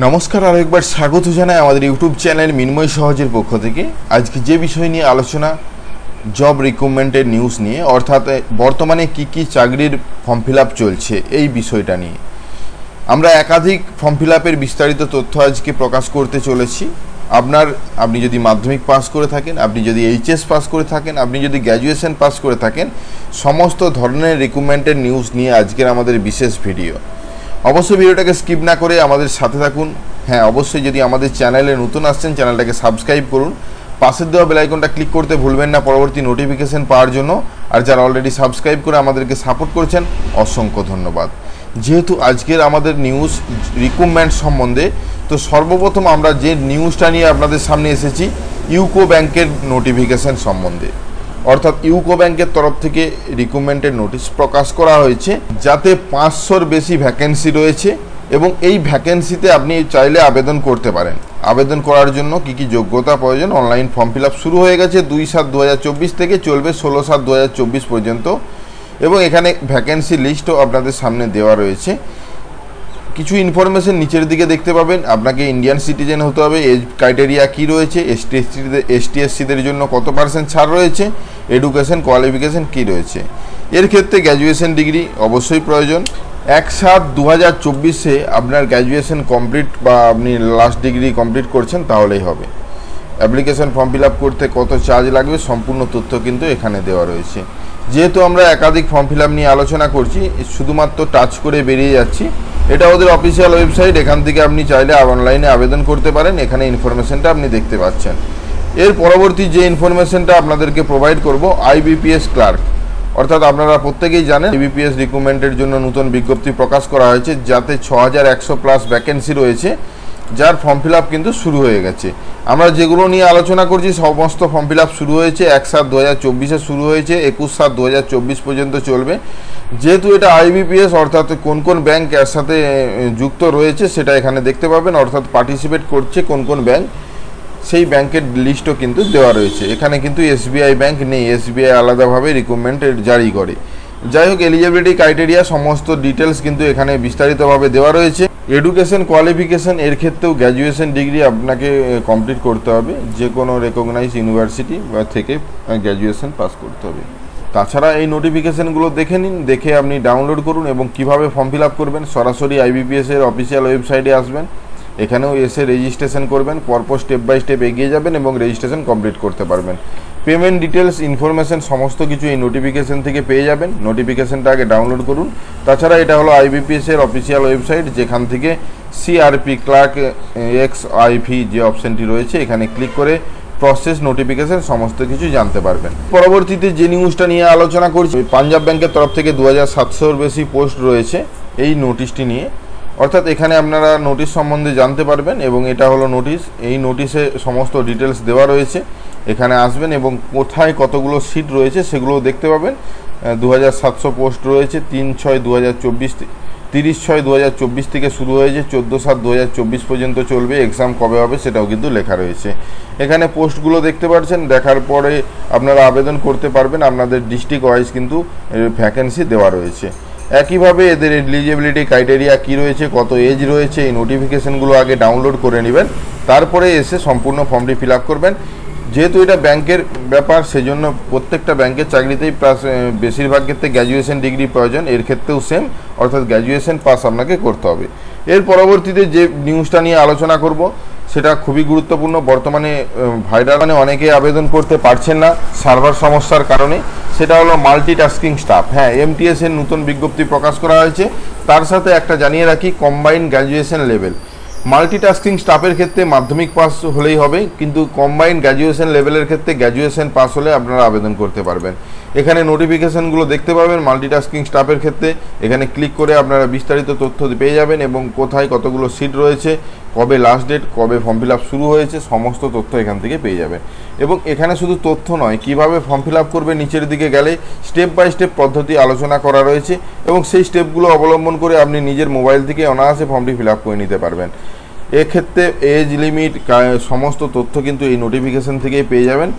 নমস্কার, আরেকবার স্বাগত জানাই আমাদের ইউটিউব চ্যানেল মিনময় সহজের পক্ষ থেকে। আজকে যে বিষয় নিয়ে আলোচনা, জব রিক্রুটমেন্টের নিউজ নিয়ে, অর্থাৎ বর্তমানে কি চাকরির ফর্ম ফিল আপ চলছে এই বিষয়টা নিয়ে আমরা একাধিক ফর্ম ফিল আপের বিস্তারিত তথ্য আজকে প্রকাশ করতে চলেছি। আপনি যদি মাধ্যমিক পাস করে থাকেন, আপনি যদি এইচএস পাস করে থাকেন, আপনি যদি গ্র্যাজুয়েশন পাস করে থাকেন, সমস্ত ধরনের রিক্রুটমেন্টের নিউজ নিয়ে আজকের আমাদের বিশেষ ভিডিও। অবশ্যই ভিডিওটাকে স্কিপ না করে আমাদের সাথে থাকুন। হ্যাঁ, অবশ্যই যদি আমাদের চ্যানেলে নতুন আসছেন চ্যানেলটাকে সাবস্ক্রাইব করুন, পাশের দেওয়া বেল আইকনটা ক্লিক করতে ভুলবেন না পরবর্তী নোটিফিকেশন পাওয়ার জন্য। আর যারা অলরেডি সাবস্ক্রাইব করে আমাদেরকে সাপোর্ট করেছেন, অসংখ্য ধন্যবাদ। যেহেতু আজকের আমাদের নিউজ রিক্রুটমেন্ট সম্বন্ধে, তো সর্বপ্রথম আমরা যে নিউজটা নিয়ে আপনাদের সামনে এসেছি ইউকো ব্যাংকের নোটিফিকেশন সম্বন্ধে। অর্থাৎ ইউকো ব্যাংকের তরফ থেকে রিক্রুটমেন্টের নোটিশ প্রকাশ করা হয়েছে, যাতে 500-র বেশি ভ্যাকেন্সি রয়েছে এবং এই ভ্যাকেন্সিতে আপনি চাইলে আবেদন করতে পারেন। আবেদন করার জন্য কি যোগ্যতা প্রয়োজন, অনলাইন ফর্ম ফিল আপ শুরু হয়ে গেছে 2/7/2024 থেকে, চলবে 16/7/2024 পর্যন্ত। এবং এখানে ভ্যাকেন্সি লিস্টও আপনাদের সামনে দেওয়া রয়েছে। কিছু ইনফরমেশন নিচের দিকে দেখতে পাবেন। আপনাকে ইন্ডিয়ান সিটিজেন হতে হবে, এজ ক্রাইটেরিয়া কী রয়েছে, এসটি/এসসিদের জন্য কত % ছাড় রয়েছে, এডুকেশন কোয়ালিফিকেশন কী রয়েছে। এর ক্ষেত্রে গ্র্যাজুয়েশন ডিগ্রি অবশ্যই প্রয়োজন। 1/7/2024 আপনার গ্র্যাজুয়েশন কমপ্লিট বা আপনি লাস্ট ডিগ্রি কমপ্লিট করছেন তাহলেই হবে। অ্যাপ্লিকেশন ফর্ম ফিল আপ করতে কত চার্জ লাগবে সম্পূর্ণ তথ্য কিন্তু এখানে দেওয়া রয়েছে। যেহেতু আমরা একাধিক ফর্ম ফিল আপ নিয়ে আলোচনা করছি, শুধুমাত্র টাচ করে বেরিয়ে যাচ্ছি। এটা ওদের অফিসিয়াল ওয়েবসাইট, এখান থেকে আপনি চাইলে অনলাইনে আবেদন করতে পারেন। এখানে ইনফরমেশনটা আপনি দেখতে পাচ্ছেন। এর পরবর্তী যে ইনফরমেশনটা আপনাদেরকে প্রোভাইড করব, আইবিপিএস ক্লার্ক। অর্থাৎ আপনারা প্রত্যেকেই জানেন আইবিপিএস রিক্রুটমেন্টের জন্য নতুন বিজ্ঞপ্তি প্রকাশ করা হয়েছে, যাতে 6100+ ভ্যাকেন্সি রয়েছে, যার ফর্ম ফিল আপ কিন্তু শুরু হয়ে গেছে। আমরা যেগুলো নিয়ে আলোচনা করছি সমস্ত ফর্ম ফিল আপ শুরু হয়েছে 1/7/2024 শুরু হয়েছে, 21/7/2024 পর্যন্ত চলবে। যেহেতু এটা আইবিপিএস, অর্থাৎ কোন ব্যাংক এর সাথে যুক্ত রয়েছে সেটা এখানে দেখতে পাবেন। অর্থাৎ পার্টিসিপেট করছে কোন ব্যাংক, সেই ব্যাংকের লিস্টও কিন্তু দেওয়া রয়েছে। এখানে কিন্তু এসবিআই ব্যাংক নেই, এসবিআই আলাদাভাবে রিক্রুটমেন্ট জারি করে। যাই হোক, এলিজিবিলিটি ক্রাইটেরিয়া সমস্ত ডিটেলস কিন্তু এখানে বিস্তারিতভাবে দেওয়া রয়েছে। এডুকেশন কোয়ালিফিকেশন, এর ক্ষেত্রেও গ্র্যাজুয়েশন ডিগ্রি আপনাকে কমপ্লিট করতে হবে, যে কোনো রেকগনাইজ ইউনিভার্সিটি থেকে গ্র্যাজুয়েশন পাস করতে হবে। তাছাড়া এই নোটিফিকেশানগুলো দেখে নিন, দেখে আপনি ডাউনলোড করুন এবং কিভাবে ফর্ম ফিল আপ করবেন সরাসরি আইবিপিএসের অফিসিয়াল ওয়েবসাইটে আসবেন। এখানেও এসে রেজিস্ট্রেশন করবেন, পরপর স্টেপ বাই স্টেপ এগিয়ে যাবেন এবং রেজিস্ট্রেশন কমপ্লিট করতে পারবেন। পেমেন্ট ডিটেলস, ইনফরমেশন সমস্ত কিছু এই নোটিফিকেশন থেকে পেয়ে যাবেন। নোটিফিকেশনটা আগে ডাউনলোড করুন। তাছাড়া এটা হলো আইবিপিএসের অফিসিয়াল ওয়েবসাইট, যেখান থেকে সিআরপি ক্লার্ক XIV যে অপশানটি রয়েছে এখানে ক্লিক করে প্রসেস নোটিফিকেশন সমস্ত কিছু জানতে পারবেন। পরবর্তীতে যে নিউজটা নিয়ে আলোচনা করছি, পাঞ্জাব ব্যাংকের তরফ থেকে 2700-র বেশি পোস্ট রয়েছে এই নোটিশটি নিয়ে। অর্থাৎ এখানে আপনারা নোটিশ সম্বন্ধে জানতে পারবেন এবং এটা হলো নোটিশ। এই নোটিশে সমস্ত ডিটেলস দেওয়া রয়েছে। এখানে আসবেন এবং কোথায় কতগুলো সিট রয়েছে সেগুলোও দেখতে পাবেন। 2700 পোস্ট রয়েছে। 3/6/2024, 30/6/2024 থেকে শুরু হয়েছে, 14/7/2024 পর্যন্ত চলবে। এক্সাম কবে হবে সেটাও কিন্তু লেখা রয়েছে। এখানে পোস্টগুলো দেখতে পাচ্ছেন, দেখার পরে আপনারা আবেদন করতে পারবেন। আপনাদের ডিস্ট্রিক্ট ওয়াইজ কিন্তু ভ্যাকেন্সি দেওয়া রয়েছে। একইভাবে এদের এলিজিবিলিটি ক্রাইটেরিয়া কী রয়েছে, কত এজ রয়েছে, এই নোটিফিকেশানগুলো আগে ডাউনলোড করে নেবেন, তারপরে এসে সম্পূর্ণ ফর্মটি ফিল আপ করবেন। যেহেতু এটা ব্যাংকের ব্যাপার, সেজন্য প্রত্যেকটা ব্যাংকের চাকরিতেই প্লাস বেশিরভাগ ক্ষেত্রে গ্র্যাজুয়েশন ডিগ্রি প্রয়োজন। এর ক্ষেত্রেও সেম, অর্থাৎ গ্র্যাজুয়েশন পাস আপনাকে করতে হবে। এর পরবর্তীতে যে নিউজটা নিয়ে আলোচনা করব সেটা খুবই গুরুত্বপূর্ণ। বর্তমানে ভাইরাল, অনেকে আবেদন করতে পারছেন না সার্ভার সমস্যার কারণে। সেটা হলো মাল্টিটাস্কিং স্টাফ। হ্যাঁ, MTS এর নতুন বিজ্ঞপ্তি প্রকাশ করা হয়েছে। তার সাথে একটা জানিয়ে রাখি, কম্বাইন্ড গ্র্যাজুয়েশন লেভেল মাল্টিটাস্কিং স্টাফের ক্ষেত্রে মাধ্যমিক পাস হলেই হবে, কিন্তু কম্বাইন্ড গ্র্যাজুয়েশন লেভেলের ক্ষেত্রে গ্র্যাজুয়েশন পাস হলে আপনারা আবেদন করতে পারবেন। এখানে নোটিফিকেশানগুলো দেখতে পাবেন মাল্টিটাস্কিং স্টাফের ক্ষেত্রে। এখানে ক্লিক করে আপনারা বিস্তারিত তথ্য পেয়ে যাবেন এবং কোথায় কতগুলো সিট রয়েছে, কবে লাস্ট ডেট, কবে ফর্ম ফিল আপ শুরু হয়েছে, সমস্ত তথ্য এখান থেকে পেয়ে যাবেন। এবং এখানে শুধু তথ্য নয়, কিভাবে ফর্ম ফিল আপ করবে নিচের দিকে গেলে স্টেপ বাই স্টেপ পদ্ধতি আলোচনা করা রয়েছে এবং সেই স্টেপগুলো অবলম্বন করে আপনি নিজের মোবাইল থেকে অনায়াসে ফর্মটি ফিল আপ করে নিতে পারবেন। এক্ষেত্রে এজ লিমিট সমস্ত তথ্য কিন্তু এই নোটিফিকেশন থেকেই পেয়ে যাবেন।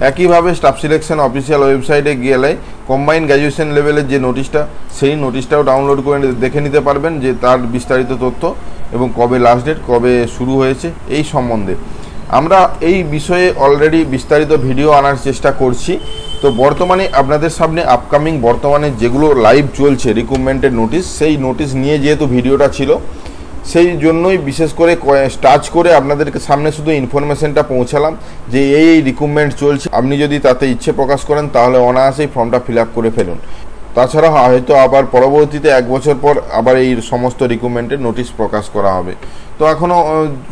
একইভাবে স্টাফ সিলেকশন অফিসিয়াল ওয়েবসাইটে গেলে কম্বাইন গ্র্যাজুয়েশন লেভেলের যে নোটিশটা, সেই নোটিশটাও ডাউনলোড করে দেখে নিতে পারবেন যে তার বিস্তারিত তথ্য এবং কবে লাস্ট ডেট, কবে শুরু হয়েছে এই সম্বন্ধে। আমরা এই বিষয়ে অলরেডি বিস্তারিত ভিডিও আনার চেষ্টা করছি। তো বর্তমানে আপনাদের সামনে আপকামিং বর্তমানে যেগুলো লাইভ চলছে রিক্রুটমেন্টের নোটিশ, সেই নোটিশ নিয়ে যেহেতু ভিডিওটা ছিল, সেই জন্যই বিশেষ করে টাচ করে আপনাদেরকে সামনে শুধু ইনফরমেশনটা পৌঁছালাম যে এই রিক্রুটমেন্ট চলছে। আপনি যদি তাতে ইচ্ছে প্রকাশ করেন তাহলে অনায়াসেই ফর্মটা ফিল আপ করে ফেলুন। তাছাড়া হয়তো আবার পরবর্তীতে 1 বছর পর আবার এই সমস্ত রিক্রুটমেন্টের নোটিশ প্রকাশ করা হবে। তো এখনও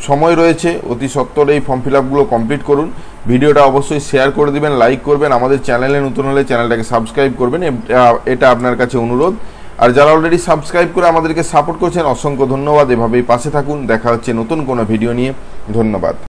সময় রয়েছে, অতি সত্বর এই ফর্ম ফিল আপগুলো কমপ্লিট করুন। ভিডিওটা অবশ্যই শেয়ার করে দিবেন, লাইক করবেন, আমাদের চ্যানেলে নতুন হলে চ্যানেলটাকে সাবস্ক্রাইব করবেন, এটা আপনার কাছে অনুরোধ। আর যারা অলরেডি সাবস্ক্রাইব করে আমাদেরকে সাপোর্ট করছেন অসংখ্য ধন্যবাদ। এভাবেই পাশে থাকুন। দেখা হচ্ছে নতুন কোনো ভিডিও নিয়ে। ধন্যবাদ।